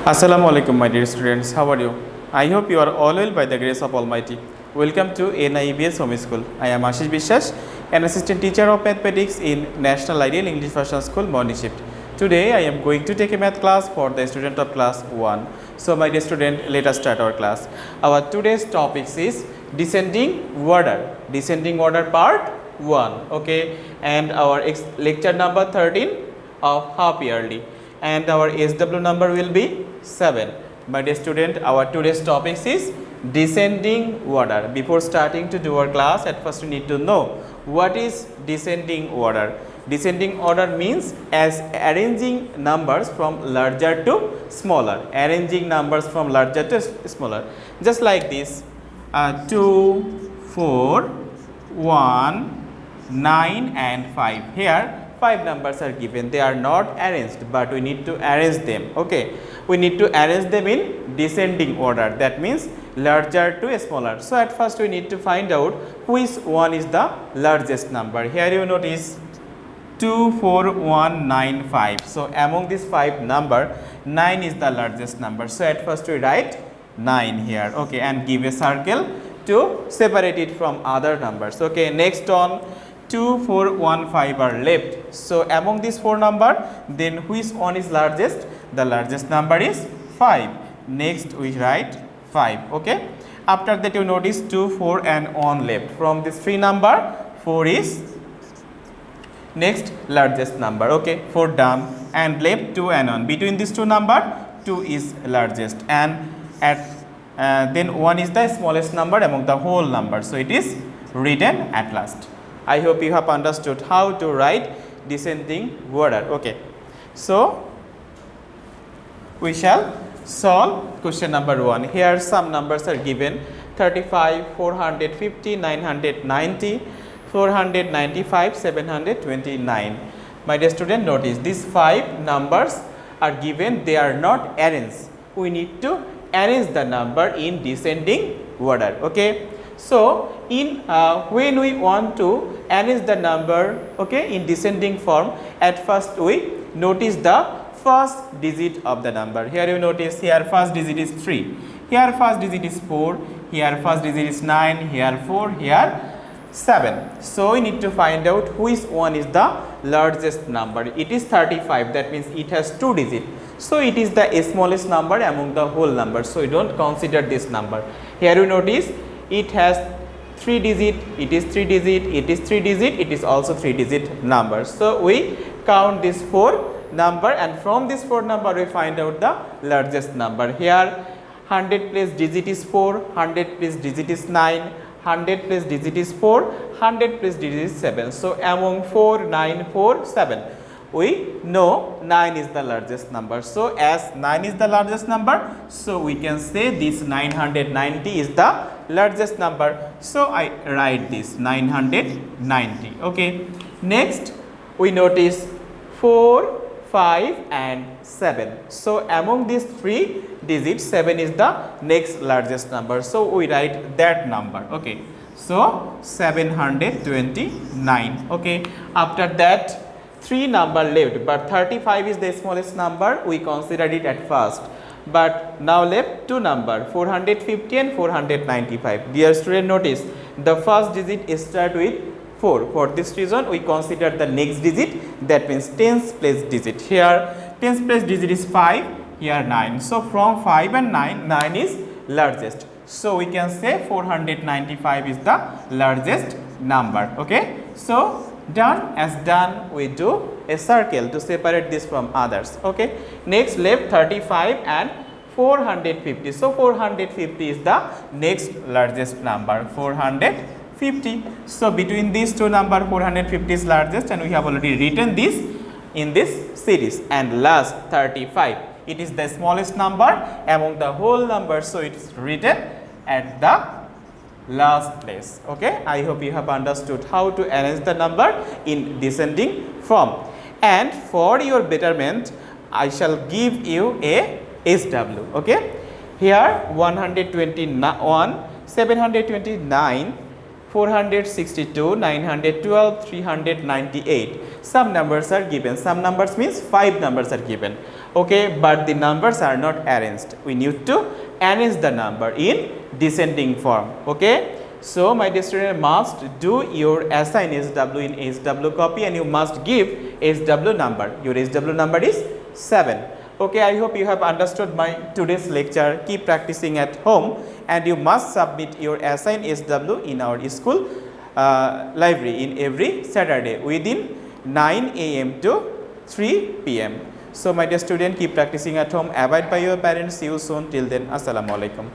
Assalamu alaikum, my dear students. How are you? I hope you are all well by the grace of Almighty. Welcome to NIBS Home School. I am Ashis Biswas, an assistant teacher of mathematics in National Ideal English Version School, Morning Shift. Today I am going to take a math class for the student of class 1. So my dear student, let us start our class. Our today's topic is descending order. Descending order part 1. Okay, and our lecture number 13 of half yearly. And our SW number will be 7. My dear student, our today's topic is descending order. Before starting to do our class, at first we need to know what is descending order. Descending order means as arranging numbers from larger to smaller. Arranging numbers from larger to smaller. Just like this, 2, 4, 1, 9 and 5. Here 5 numbers are given. They are not arranged, but we need to arrange them. Okay, we need to arrange them in descending order. That means larger to smaller. So at first we need to find out which one is the largest number. Here you notice 2, 4, 1, 9, 5. So among these 5 number, 9 is the largest number. So at first we write 9 here. Okay, and give a circle to separate it from other numbers. Okay, next on 2, 4, 1, 5 are left. So among these 4 number, then which one is largest? The largest number is 5. Next we write 5. Okay. After that you notice 2, 4 and 1 left. From this 3 number, 4 is next largest number. Okay. 4 done and left 2 and 1. Between these 2 number, 2 is largest, and at then 1 is the smallest number among the whole number. So it is written at last. I hope you have understood how to write descending order. Okay. So we shall solve question number 1. Here some numbers are given: 35, 450, 990, 495, 729. My dear student, notice these 5 numbers are given. They are not arranged. We need to arrange the number in descending order. Okay. So in when we want to arrange the number, okay, in descending form, at first we notice the first digit of the number. Here you notice, here first digit is 3, here first digit is 4, here first digit is 9, here 4, here 7. So we need to find out which one is the largest number. It is 35. That means it has 2 digits. So it is the smallest number among the whole numbers. So we don't consider this number. Here you notice it has 3 digit, it is 3 digit, it is 3 digit, it is also 3 digit number. So we count this 4 number, and from this 4 number we find out the largest number. Here 100 place digit is 4, 100 place digit is 9, 100 place digit is 4, 100 place digit is 7. So among 4, 9, 4, 7, we know 9 is the largest number. So as 9 is the largest number, so we can say this 990 is the largest number. So I write this 990. Okay. Next we notice 4, 5 and 7. So among these 3 digits, 7 is the next largest number. So we write that number. Okay. So 729. Okay. After that 3 number left, but 35 is the smallest number. We considered it at first, but now left 2 number, 450 and 495. Dear student, notice the first digit is start with 4. For this reason we consider the next digit, that means tens place digit. Here tens place digit is 5, here 9. So from 5 and 9, 9 is largest. So we can say 495 is the largest number. Okay. So done. As done, we do a circle to separate this from others. Okay. Next left 35 and 450. So 450 is the next largest number, 450. So between these 2 number, 450 is largest, and we have already written this in this series. And last 35, it is the smallest number among the whole numbers, so it is written at the last place. Okay. I hope you have understood how to arrange the number in descending form. And for your betterment, I shall give you a SW. Okay. Here 121, 729, 462, 912, 398. Some numbers are given. Some numbers means 5 numbers are given. Okay, but the numbers are not arranged. We need to arrange the number in descending form. Okay. So, my dear student, must do your assign SW in SW copy, and you must give SW number. Your SW number is 7. Okay, I hope you have understood my today's lecture. Keep practicing at home, and you must submit your assign SW in our school library in every Saturday within 9 a.m. to 3 p.m. So, my dear student, keep practicing at home. Abide by your parents. See you soon. Till then, Assalamu alaikum.